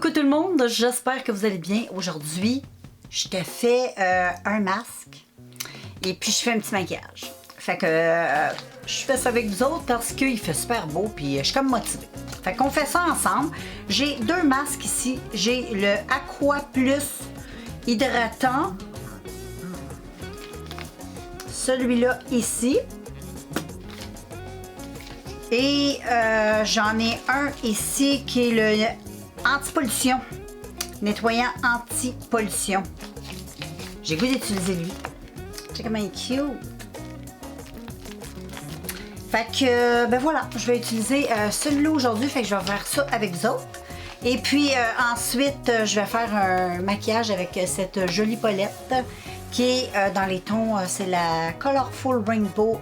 coucou tout le monde, j'espère que vous allez bien. Aujourd'hui, je te fais un masque et puis je fais un petit maquillage. Fait que je fais ça avec vous autres parce qu'il fait super beau puis je suis comme motivée. Fait qu'on fait ça ensemble. J'ai deux masques ici. J'ai le Aqua Plus hydratant. Celui-là ici. Et j'en ai un ici qui est le anti-pollution. Nettoyant anti-pollution. J'ai goût d'utiliser lui. C'est comment il est cute. Fait que, ben voilà, je vais utiliser celui-là aujourd'hui. Fait que je vais faire ça avec vous autres. Et puis ensuite, je vais faire un maquillage avec cette jolie palette qui est dans les tons, c'est la Colorful Rainbow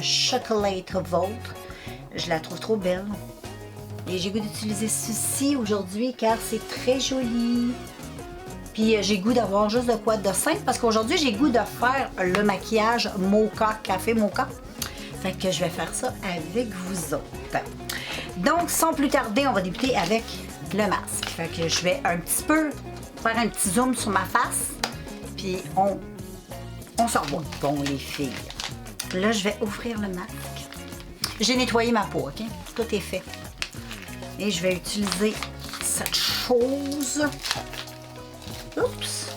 Chocolate Vôtre. Je la trouve trop belle. Et j'ai goût d'utiliser ceci aujourd'hui car c'est très joli. Puis j'ai goût d'avoir juste de quoi de simple parce qu'aujourd'hui j'ai goût de faire le maquillage mocha, café mocha. Fait que je vais faire ça avec vous autres. Donc sans plus tarder, on va débuter avec le masque. Fait que je vais un petit peu faire un petit zoom sur ma face. Puis on s'en va. Bon les filles. Là je vais ouvrir le masque. J'ai nettoyé ma peau, ok? Tout est fait. Et je vais utiliser cette chose. Oups!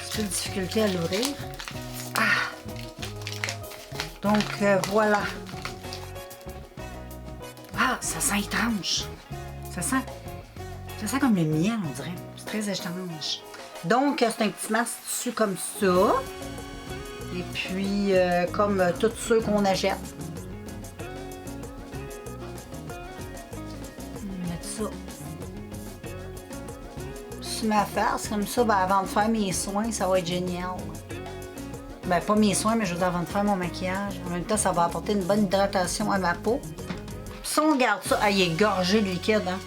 C'est une difficulté à l'ouvrir. Ah! Donc, voilà. Ah, ça sent étrange. Ça sent comme le miel, on dirait. C'est très étrange. Donc, c'est un petit masque dessus comme ça. Et puis, comme tous ceux qu'on achète. Sur ma face, comme ça, ben, avant de faire mes soins, ça va être génial. Ben, pas mes soins, mais je veux dire, avant de faire mon maquillage. En même temps, ça va apporter une bonne hydratation à ma peau. Si on regarde ça, ah, il est gorgé de liquide, hein.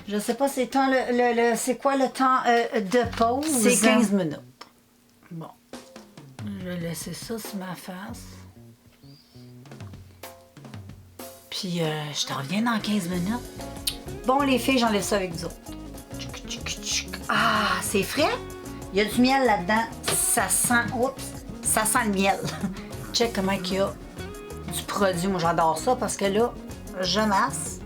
Je sais pas c'est temps c'est quoi le temps de pause? C'est 15 minutes. Bon. Je vais laisser ça sur ma face. Puis, je te reviens dans 15 minutes. Bon, les filles, j'enlève ça avec vous autres. Ah, c'est frais. Il y a du miel là-dedans. Ça sent... Oups! Ça sent le miel. Check comment il y a du produit. Moi, j'adore ça parce que là, je masse.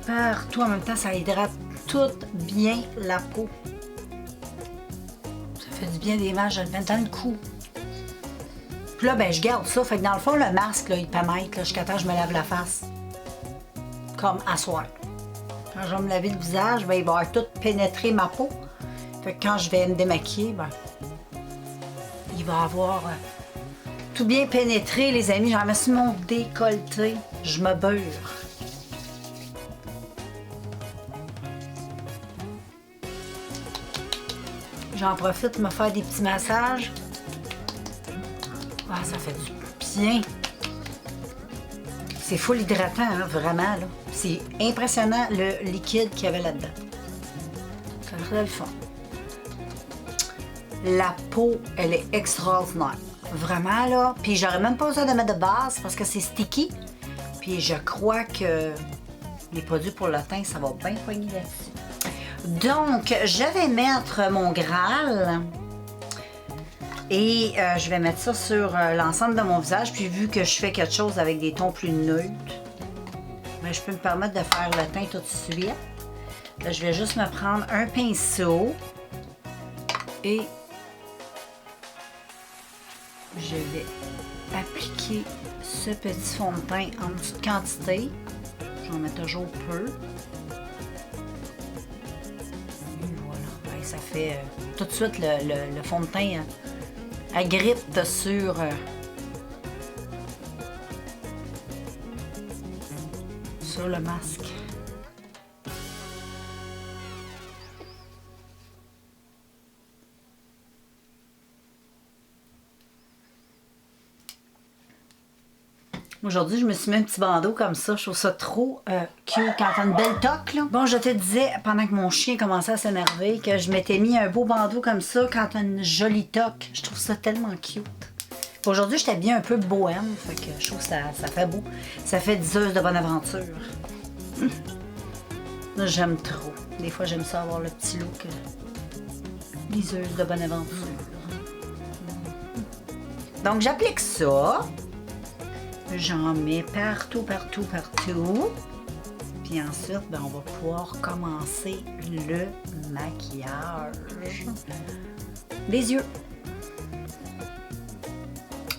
Partout en même temps, ça hydrate tout bien la peau. Ça fait du bien des masques. Je le mets dans le cou. Puis là, ben, je garde ça. Fait que dans le fond, le masque, là, il peut mettre jusqu'à temps que je me lave la face. Comme à soir. Quand je vais me laver le visage, ben, il va avoir tout pénétré ma peau. Fait que quand je vais me démaquiller, ben, il va avoir tout bien pénétré, les amis. J'en mets sur mon décolleté. Je me beurre. J'en profite pour me faire des petits massages. Ah, ça fait du bien. C'est full hydratant, hein, vraiment, là. C'est impressionnant le liquide qu'il y avait là-dedans. Ça a l'air le fun. La peau, elle est extraordinaire. Vraiment, là. Puis j'aurais même pas besoin de mettre de base parce que c'est sticky. Puis je crois que les produits pour le teint, ça va bien poigner là-dessus. Donc, je vais mettre mon Graal. Et je vais mettre ça sur l'ensemble de mon visage. Puis vu que je fais quelque chose avec des tons plus neutres, ben, je peux me permettre de faire le teint tout de suite. Là, je vais juste me prendre un pinceau. Et je vais appliquer ce petit fond de teint en petite quantité. J'en mets toujours peu. Et voilà. Ben, ça fait tout de suite le fond de teint. Agrippe sur le masque. Aujourd'hui, je me suis mis un petit bandeau comme ça. Je trouve ça trop cute quand t'as une belle toque, là. Bon, je te disais, pendant que mon chien commençait à s'énerver, que je m'étais mis un beau bandeau comme ça quand t'as une jolie toque. Je trouve ça tellement cute. Aujourd'hui, je t'habille un peu bohème, fait que je trouve que ça fait beau. Ça fait diseuse de bonne aventure. J'aime trop. Des fois, j'aime ça avoir le petit look liseuse de bonne aventure. Donc, j'applique ça. J'en mets partout, partout, partout. Puis ensuite, ben, on va pouvoir commencer le maquillage des yeux.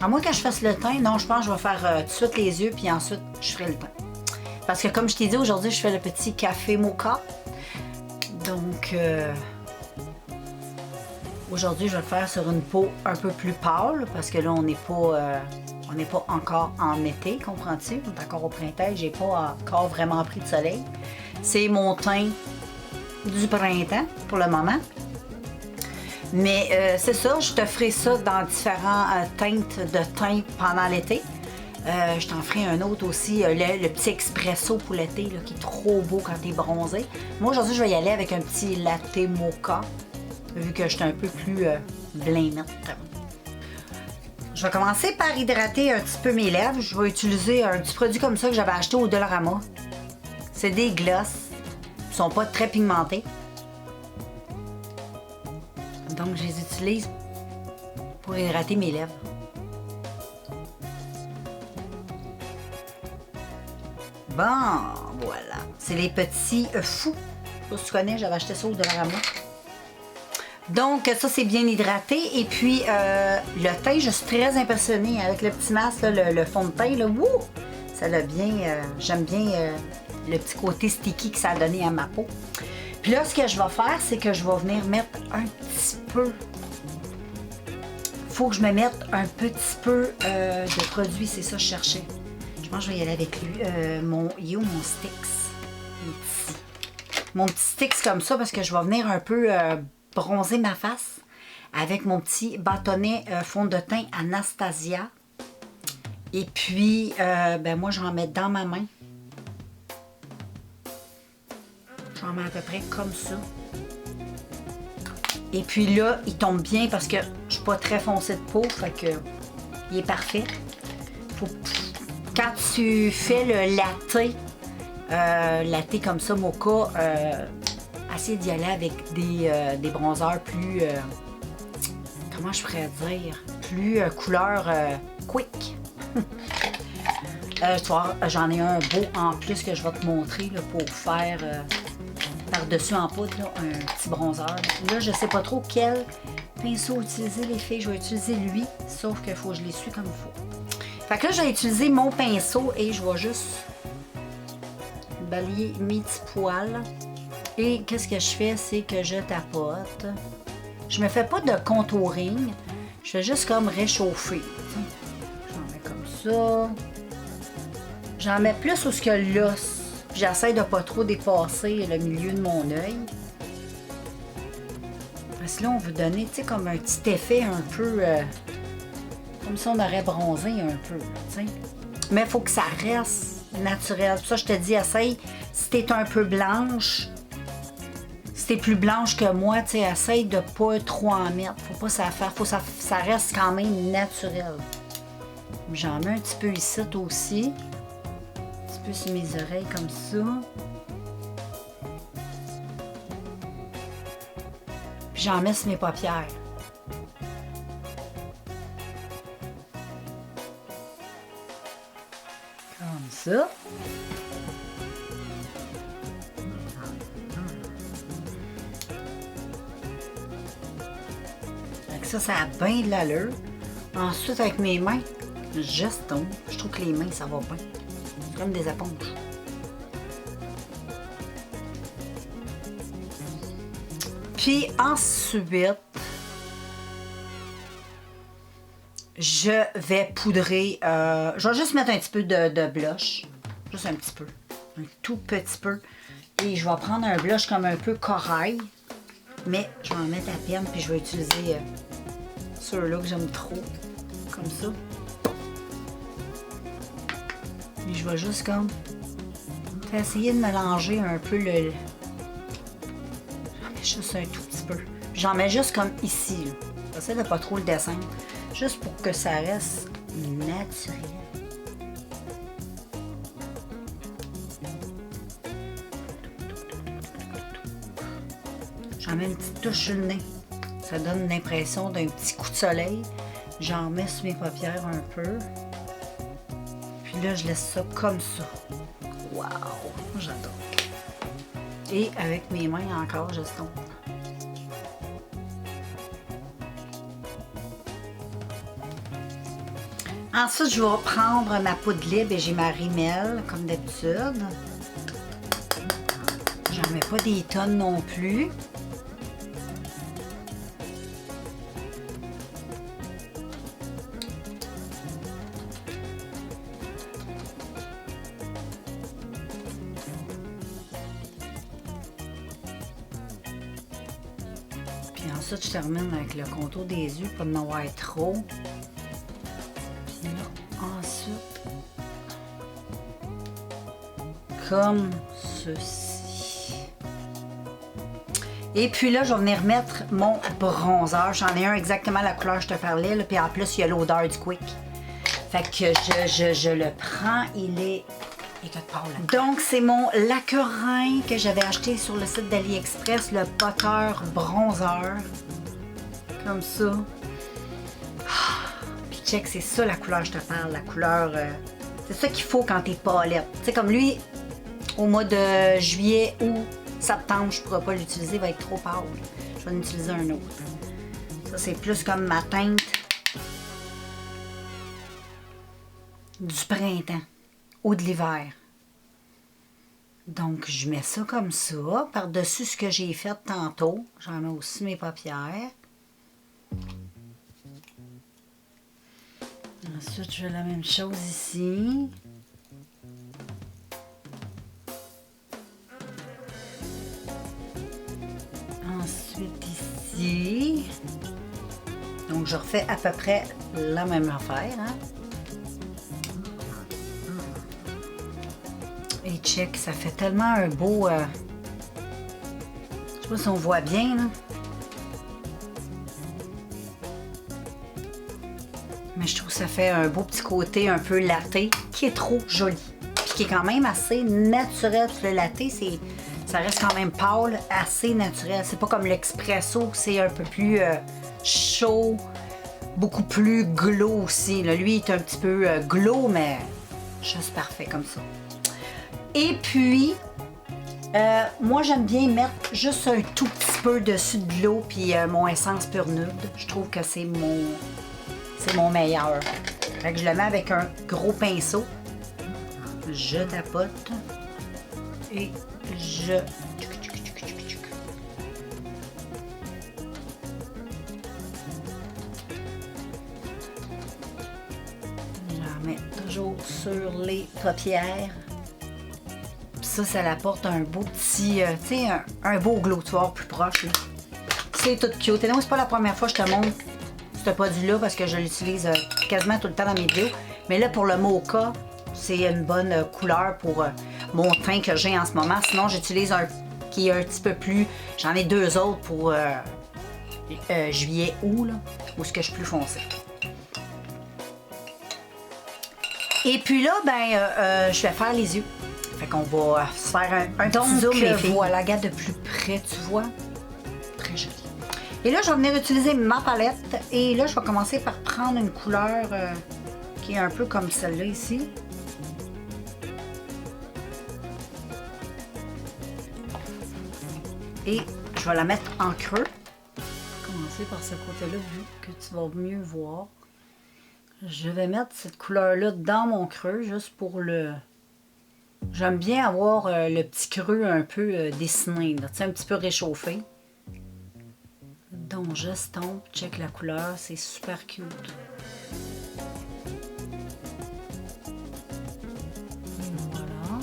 À moins que je fasse le teint, non, je pense que je vais faire tout de suite les yeux, puis ensuite, je ferai le teint. Parce que comme je t'ai dit, aujourd'hui, je fais le petit café mocha. Donc, aujourd'hui, je vais le faire sur une peau un peu plus pâle, parce que là, on n'est pas encore en été, comprends-tu? On est encore au printemps, j'ai pas encore vraiment pris de soleil. C'est mon teint du printemps, pour le moment. Mais c'est ça, je te ferai ça dans différents teintes de teint pendant l'été. Je t'en ferai un autre aussi, le petit expresso pour l'été, qui est trop beau quand t'es bronzé. Moi, aujourd'hui, je vais y aller avec un petit latte mocha, vu que je suis un peu plus blanc. Je vais commencer par hydrater un petit peu mes lèvres. Je vais utiliser un petit produit comme ça que j'avais acheté au Dollarama. C'est des glosses. Ils sont pas très pigmentés. Donc, je les utilise pour hydrater mes lèvres. Bon, voilà. C'est les petits fous. Je sais pas si tu connais, j'avais acheté ça au Dollarama. Donc, ça, c'est bien hydraté. Et puis, le teint, je suis très impressionnée avec le petit masque, là, le fond de teint. Là, wouh! Ça l'a bien... j'aime bien le petit côté sticky que ça a donné à ma peau. Puis là, ce que je vais faire, c'est que je vais venir mettre un petit peu... Faut que je me mette un petit peu de produit, c'est ça que je cherchais. Je pense que je vais y aller avec lui. Mon Sticks. Mon petit Sticks comme ça, parce que je vais venir un peu bronzer ma face avec mon petit bâtonnet fond de teint Anastasia. Et puis, ben moi, j'en mets dans ma main. J'en mets à peu près comme ça. Et puis là, il tombe bien parce que je suis pas très foncée de peau, fait que il est parfait. Quand tu fais le latte comme ça, mocha, essayer d'y aller avec des bronzers plus, comment je pourrais dire, plus couleur quick. J'en ai un beau en plus que je vais te montrer là, pour faire par-dessus en poudre là, un petit bronzer. Là, je sais pas trop quel pinceau utiliser, les filles. Je vais utiliser lui, sauf qu'il faut que je l'essuie comme il faut. Fait que là, je vais utiliser mon pinceau et je vais juste balayer mes petits poils. Et qu'est-ce que je fais, c'est que je tapote. Je me fais pas de contouring. Je fais juste comme réchauffer. J'en mets comme ça. J'en mets plus où ce que l'os. J'essaie de pas trop dépasser le milieu de mon œil. Parce que là, on veut donner, tu sais, comme un petit effet un peu... comme si on aurait bronzé un peu, tu sais. Mais il faut que ça reste naturel. Pour ça, je te dis, essaye, si t'es un peu blanche, si t'es plus blanche que moi, tu sais, essaye de pas trop en mettre. Faut pas ça faire, faut que ça reste quand même naturel. J'en mets un petit peu ici aussi. Un petit peu sur mes oreilles comme ça. Puis j'en mets sur mes paupières. Comme ça. Avec ça, ça a bien de l'allure. Ensuite, avec mes mains, je trouve que les mains, ça va bien. C'est comme des éponges. Puis ensuite, je vais poudrer. Je vais juste mettre un petit peu de blush. Juste un petit peu. Un tout petit peu. Et je vais prendre un blush comme un peu corail. Mais je vais en mettre à peine. Puis je vais utiliser ceux-là que j'aime trop. Comme ça. Et je vais juste comme essayer de mélanger un peu le... J'en mets juste un tout petit peu. J'en mets juste comme ici. J'essaie de pas trop le descendre. juste pour que ça reste naturel. J'en mets une petite touche sur le nez. Ça donne l'impression d'un petit coup de soleil. J'en mets sur mes paupières un peu. Puis là, je laisse ça comme ça. Wow! J'adore. Et avec mes mains encore, j'estompe. Ensuite, je vais prendre ma poudre libre et j'ai ma rimelle, comme d'habitude. J'en mets pas des tonnes non plus. Puis ensuite, je termine avec le contour des yeux pour ne pas en avoir trop. Puis là, ensuite, comme ceci. Et puis là, je vais venir mettre mon bronzer. J'en ai un exactement la couleur que je te parlais. Là. Puis en plus, il y a l'odeur du Quick. Fait que je le prends. Il est... Donc, c'est mon Lacquerin que j'avais acheté sur le site d'AliExpress, le Potter Bronzer. Comme ça. Puis check, c'est ça la couleur que je te parle. La couleur... c'est ça qu'il faut quand t'es palette. Tu sais, comme lui, au mois de juillet ou septembre, je ne pourrai pas l'utiliser, il va être trop pâle. Je vais en utiliser un autre. Ça, c'est plus comme ma teinte du printemps ou de l'hiver. Donc, je mets ça comme ça, par-dessus ce que j'ai fait tantôt. J'en mets aussi mes paupières. Ensuite, je fais la même chose ici. Ensuite, ici. Donc, je refais à peu près la même affaire, hein. Et check, ça fait tellement un beau... je sais pas si on voit bien, là. Mais je trouve que ça fait un beau petit côté un peu latte qui est trop joli. Puis qui est quand même assez naturel. Le latte, ça reste quand même pâle, assez naturel. C'est pas comme l'expresso, c'est un peu plus chaud, beaucoup plus glow aussi. Là, lui, il est un petit peu glow, mais juste parfait comme ça. Et puis, moi, j'aime bien mettre juste un tout petit peu dessus de l'eau puis mon essence pure nude. Je trouve que c'est mon meilleur. Fait que je le mets avec un gros pinceau. Je tapote et je... J'en mets toujours sur les paupières. Ça l'apporte un beau petit, tu sais, un beau glow, tu vois, plus proche. C'est tout cute. Et non, c'est pas la première fois que je te montre ce produit-là parce que je l'utilise quasiment tout le temps dans mes vidéos. Mais là, pour le mocha, c'est une bonne couleur pour mon teint que j'ai en ce moment. Sinon, j'utilise un qui est un petit peu plus... J'en ai deux autres pour juillet-août, là, où ce que je suis plus foncé. Et puis là, ben, je vais faire les yeux. Fait qu'on va se faire un petit zoom, les filles. Voilà, regarde de plus près, tu vois. Très joli. Et là, je vais venir utiliser ma palette. Et là, je vais commencer par prendre une couleur qui est un peu comme celle-là ici. Et je vais la mettre en creux. Je vais commencer par ce côté-là, vu que tu vas mieux voir. Je vais mettre cette couleur-là dans mon creux, juste pour le... J'aime bien avoir le petit creux un peu dessiné, là, un petit peu réchauffé. Donc, j'estompe, check la couleur, c'est super cute. Voilà.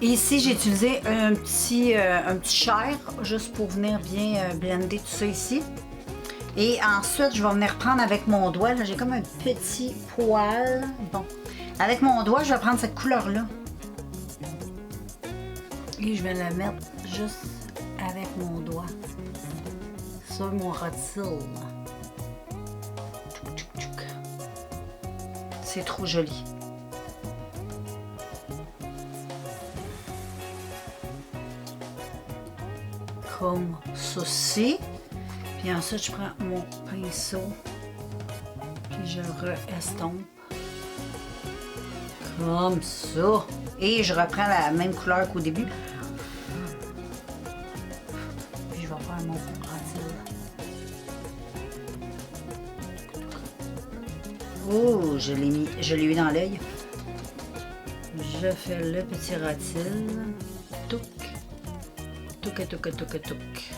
Ici, j'ai utilisé un petit chair, juste pour venir bien blender tout ça ici. Et ensuite, je vais venir prendre avec mon doigt. Là, j'ai comme un petit poil. Bon. Avec mon doigt, je vais prendre cette couleur-là. Et je vais la mettre juste avec mon doigt. ça, mon rôti. C'est trop joli. Comme ceci. Puis ensuite, je prends mon pinceau. Puis je re-estompe. Comme ça. Et je reprends la même couleur qu'au début. Puis je vais faire mon ratil. Oh, je l'ai eu dans l'œil. Je fais le petit ratil. Touc. Touc, touc, touc, touc.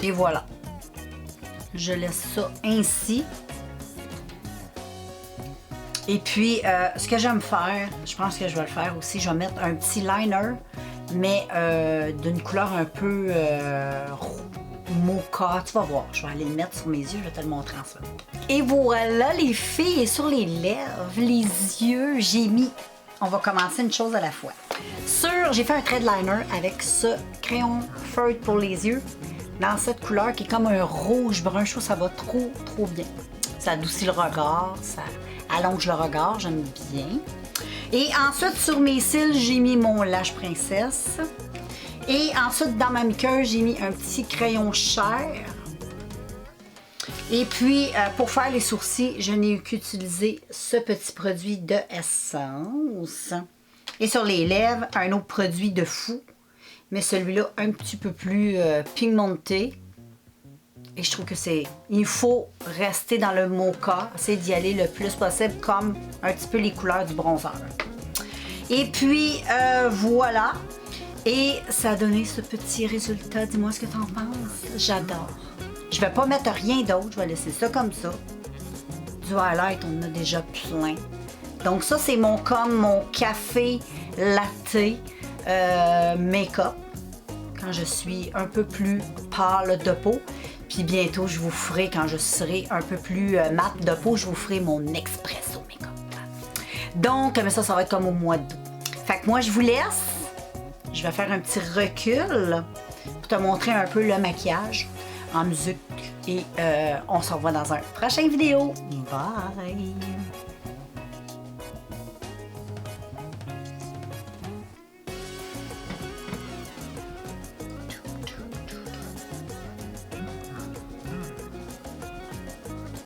Et voilà. Je laisse ça ainsi. Et puis, ce que j'aime faire, je pense que je vais le faire aussi, je vais mettre un petit liner, mais d'une couleur un peu mocha. Tu vas voir, je vais aller le mettre sur mes yeux, je vais te le montrer ensuite. Et voilà les filles, et sur les lèvres, les yeux, j'ai mis, on va commencer une chose à la fois. J'ai fait un trait de liner avec ce crayon feutre pour les yeux, dans cette couleur qui est comme un rouge brun. Je trouve que ça va trop bien. Ça adoucit le regard, ça allonge le regard, j'aime bien. Et ensuite, sur mes cils, j'ai mis mon Lash Princesse. Et ensuite, dans ma miqueuse, j'ai mis un petit crayon chair. Et puis, pour faire les sourcils, je n'ai eu qu'utiliser ce petit produit de Essence. Et sur les lèvres, un autre produit de fou, mais celui-là un petit peu plus pigmenté. Et je trouve que il faut rester dans le mocha, essayer d'y aller le plus possible, comme un petit peu les couleurs du bronzer. Et puis, voilà. Et ça a donné ce petit résultat. Dis-moi ce que tu en penses. J'adore. Je vais pas mettre rien d'autre, je vais laisser ça comme ça. Du highlight, on en a déjà plein. Donc ça, c'est mon café latte make-up. Quand je suis un peu plus pâle de peau. Puis bientôt, je vous ferai, quand je serai un peu plus mat de peau, je vous ferai mon expresso make-up. Donc, mais ça va être comme au mois d'août. Fait que moi, je vous laisse. Je vais faire un petit recul pour te montrer un peu le maquillage en musique. Et on se revoit dans un prochain vidéo. Bye!